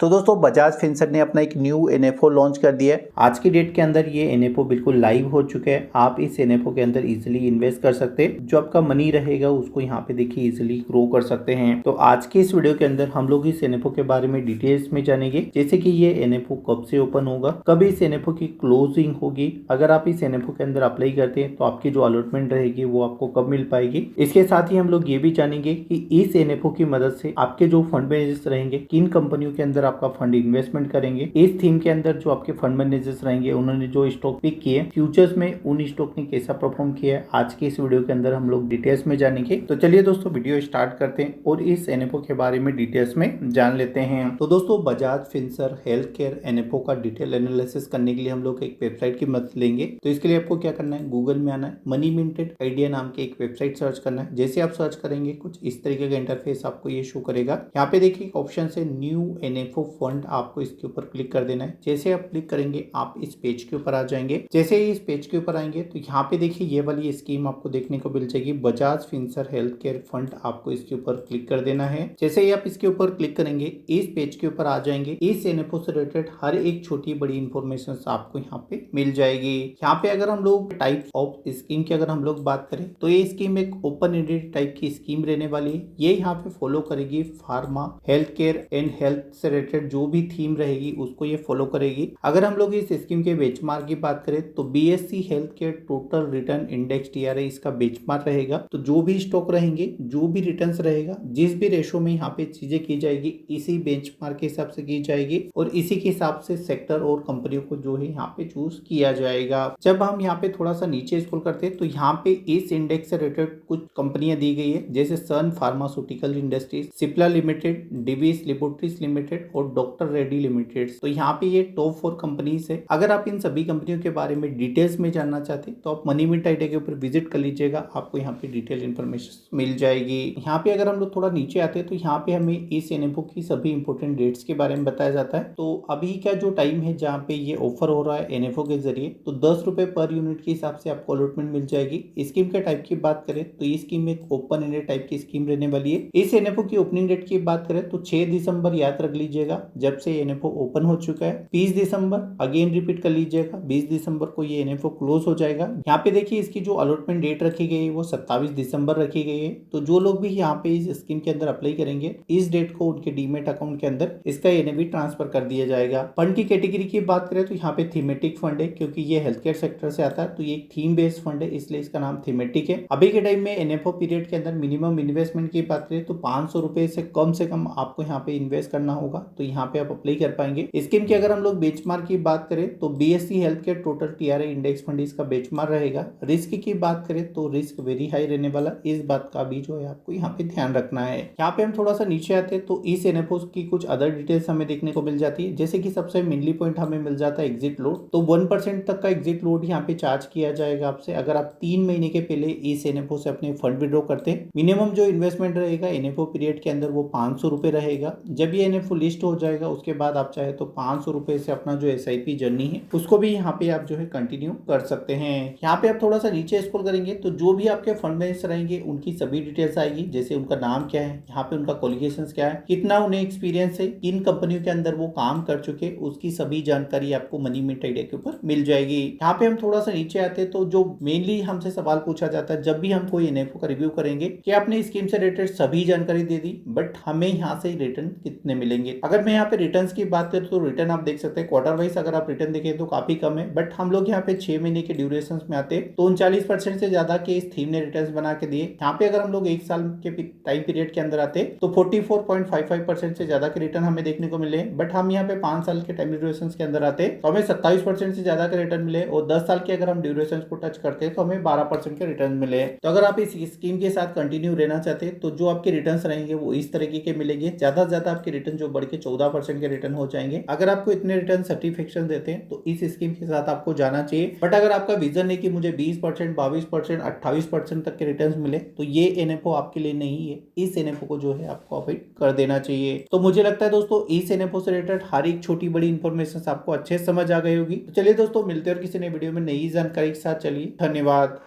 तो दोस्तों बजाज फिनसर्व ने अपना एक न्यू एनएफओ लॉन्च कर दिया है। आज की डेट के अंदर ये एनएफओ बिल्कुल लाइव हो चुका है। आप इस एनएफओ के अंदर इजीली इन्वेस्ट कर सकते हैं। जो आपका मनी रहेगा उसको यहाँ पे देखिए इजीली ग्रो कर सकते हैं। तो आज के इस वीडियो के अंदर हम लोग इस एनएफओ के बारे में डिटेल्स में जानेंगे, जैसे कि ये एनएफओ कब से ओपन होगा, कब इस एनएफओ की क्लोजिंग होगी, अगर आप इस एनएफओ के अंदर अप्लाई करते हैं तो आपकी जो अलॉटमेंट रहेगी वो आपको कब मिल पाएगी। इसके साथ ही हम लोग ये भी जानेंगे कि इस एनएफओ की मदद से आपके जो फंड मैनेजर्स रहेंगे, किन कंपनियों के अंदर आपका फंड इन्वेस्टमेंट करेंगे। इस थीम के अंदर जो आपके फंड मैनेजर्स रहेंगे उन्होंने जो स्टॉक पिक किए फ्यूचर्स में, उन स्टॉक ने कैसा परफॉर्म किया है, आज के इस वीडियो के अंदर हम लोग डिटेल्स में जानेंगे। तो चलिए दोस्तों वीडियो स्टार्ट करते हैं और इस एनएफओ के बारे में डिटेल्स में जान लेते हैं। तो दोस्तों Bajaj Finserv health care NFO का डिटेल एनालिसिस करने के लिए हम लोग एक वेबसाइट की मदद लेंगे। तो इसके लिए आपको क्या करना है, गूगल में आना है, मनी मिंटेड आइडिया नाम की एक वेबसाइट सर्च करना है। जैसे आप सर्च करेंगे कुछ इस तरीके का इंटरफेस आपको ये शो करेगा। यहाँ पे देखिए ऑप्शन है न्यू एनएफओ फंड, आपको इसके ऊपर क्लिक कर देना है। जैसे आप क्लिक करेंगे आप इस पेज के ऊपर आ जाएंगे। जैसे ही इस पेज के ऊपर आएंगे तो यहाँ पे देखिए ये वाली स्कीम आपको देखने को मिल जाएगी, Bajaj Finserv health care fund. आपको इसके ऊपर क्लिक कर देना है। जैसे ही आप इसके ऊपर क्लिक करेंगे इस पेज के ऊपर आ जाएंगे। इस एनएफओ से रिलेटेड हर एक छोटी बड़ी इंफॉर्मेशन आपको यहाँ पे मिल जाएगी। यहाँ पे अगर हम लोग टाइप ऑफ स्कीम की अगर हम लोग बात करें तो ये स्कीम एक ओपन एंडेड टाइप की स्कीम रहने वाली है। ये यहाँ पे फॉलो करेगी pharma, health care and health से रिलेटेड जो भी थीम रहेगी उसको ये फॉलो करेगी। अगर हम लोग इस स्कीम के बेंचमार्क की बात करें तो BSE health care total return index TRE इसका बेंचमार्क रहेगा। तो जो भी स्टॉक रहेंगे, जो भी रिटर्न्स रहेगा, जिस भी रेशो में यहाँ पे चीजें की जाएगी इसी बेंचमार्क के हिसाब से की जाएगी और इसी के हिसाब से सेक्टर और कंपनियों को जो है यहाँ पे चूज किया जाएगा। जब हम यहाँ पे थोड़ा सा नीचे स्क्रॉल करते हैं तो यहाँ पे इस इंडेक्स से रिलेटेड कुछ कंपनियां दी गई है, जैसे Sun Pharmaceutical Industries, Cipla limited, Divi's laboratories limited और डॉक्टर रेड्डी लिमिटेड। तो यहाँ पे ये टॉप 4 कंपनीज है। अगर आप इन सभी कंपनियों के बारे में डिटेल्स में जानना चाहते हैं तो आप मनी मिंट आइडिया के ऊपर विजिट कर लीजिएगा, आपको यहाँ पे डिटेल इन्फॉर्मेशन मिल जाएगी। यहाँ पे अगर हम लोग थोड़ा नीचे आते हैं तो यहाँ पे हमें इस एनएफओ की सभी इंपोर्टेंट डेट्स के बारे में बताया जाता है। तो अभी का जो टाइम है जहाँ पे ये ऑफर हो रहा है एनएफओ के जरिए, तो 10 रुपए पर यूनिट के हिसाब से आपको अलॉटमेंट मिल जाएगी। स्कीम के टाइप की बात करें तो ये स्कीम एक ओपन एंडेड टाइप की स्कीम रहने वाली है। इस एनएफओ की ओपनिंग डेट की बात करें तो 6 दिसंबर याद रख लीजिएगा, जब से एनएफओ ओपन हो चुका है। 20 दिसंबर अगेन रिपीट कर लीजिएगा, 20 दिसंबर को ये एनएफओ क्लोज हो जाएगा। यहाँ पे देखिए इसकी जो अलॉटमेंट डेट रखी गई है वो 27 दिसंबर रखी गई है। तो जो लोग भी यहाँ पे इस स्कीम के अंदर अप्लाई करेंगे इस डेट को उनके डीमेट अकाउंट के अंदर इसका एनएवी ट्रांसफर कर दिया जाएगा। फंड की कैटेगरी की बात करें तो यहाँ पे थीमेटिक फंड है, क्योंकि ये हेल्थ केयर सेक्टर से आता है तो ये एक थीम बेस्ड फंड है, इसलिए इसका नाम थीमेटिक है। अभी के टाइम में एनएफओ पीरियड के अंदर मिनिमम इन्वेस्टमेंट की बात करें तो 500 रुपए से कम आपको यहाँ पे इन्वेस्ट करना होगा, तो यहाँ पे आप अप्लाई कर पाएंगे। स्कीम की अगर हम लोग बेंचमार्क की बात करें तो BSE health care total TRE index fund इसका बेंचमार्क रहेगा। रिस्क की बात करें तो रिस्क वेरी हाई रहने वाला, इस बात का भी जो है आपको यहाँ पे ध्यान रखना है। यहाँ पे हम थोड़ा सा नीचे आते हैं तो इस एनएफओ की कुछ अदर डिटेल्स हमें देखने को मिल जाती है, जैसे कि सबसे मेनली पॉइंट हमें मिल जाता है एग्जिट लोड। तो 1% तक का एग्जिट लोड यहाँ पे चार्ज किया जाएगा आपसे, अगर आप 3 महीने के पहले इस एनएफओ से अपने फंड विड्रॉ करते हैं। मिनिमम जो इन्वेस्टमेंट रहेगा एनएफओ पीरियड के अंदर वो 500 रुपए रहेगा। जब ये एनएफओ लिस्ट हो जाएगा उसके बाद आप चाहे तो 500 रुपए से अपना जो एसआईपी जर्नी है उसको भी यहाँ पे आप जो है कंटिन्यू कर सकते हैं। यहाँ पे आप थोड़ा सा नीचे स्क्रॉल करेंगे तो जो भी आपके फंड मैनेजर रहेंगे उनकी सभी डिटेल्स आएगी, जैसे उनका नाम क्या है, यहाँ पे उनका क्वालिफिकेशंस क्या है, कितना उन्हें एक्सपीरियंस है, किन कंपनियों के अंदर वो काम कर चुके, उसकी सभी जानकारी आपको मनी मिंट आइडिया के ऊपर मिल जाएगी। यहाँ पे हम थोड़ा सा नीचे आते हैं तो जो मेनली हमसे सवाल पूछा जाता है जब भी हम कोई एनएफओ का रिव्यू करेंगे कि आपने स्कीम से रिलेटेड सभी जानकारी दे दी, बट हमें यहाँ से रिटर्न कितने मिलेंगे। अगर मैं यहाँ पे रिटर्न की बात करूँ तो रिटर्न आप देख सकते हैं क्वार्टर वाइज अगर आप रिटर्न देखें तो काफी कम है, बट हम लोग यहाँ पे 6 महीने के ड्यूरेशन में आते तो 39% से ज्यादा के इस थीम ने रिटर्न बना के दिए। यहाँ पे अगर हम लोग 1 साल के टाइम पीरियड के अंदर आते तो 44.55% से ज्यादा के रिटर्न हमें देखने को मिले, बट हम यहाँ पे 5 साल के टाइम ड्यूरेशन के अंदर आते तो हमें 27% से ज्यादा के रिटर्न मिले और 10 साल के अगर हम ड्यूरेशन को टच करते तो हमें 12% के रिटर्न मिले। तो अगर आप इस स्कीम के साथ कंटिन्यू रहना चाहते हैं तो जो आपके रिटर्न रहेंगे वो इस तरीके के मिलेंगे, ज्यादा से ज्यादा आपके रिटर्न जो बढ़ के 14% के रिटर्न हो जाएंगे। अगर आपको इतने रिटर्न सर्टिफिकेशन देते हैं तो इस स्कीम के साथ आपको जाना चाहिए। बट अगर आपका विजन है कि मुझे 20%, 22%, 28% तक के रिटर्न मिले तो ये एनएफओ आपके लिए नहीं है, इस एनएफओ को जो है आपको अवॉइड कर देना चाहिए। तो मुझे लगता है दोस्तों इस एनएफओ से रिलेटेड हर एक छोटी बड़ी इंफॉर्मेशन आपको अच्छे से समझ आ गई होगी। तो चलिए दोस्तों मिलते हैं और किसी नए वीडियो में नई जानकारी के साथ। चलिए धन्यवाद।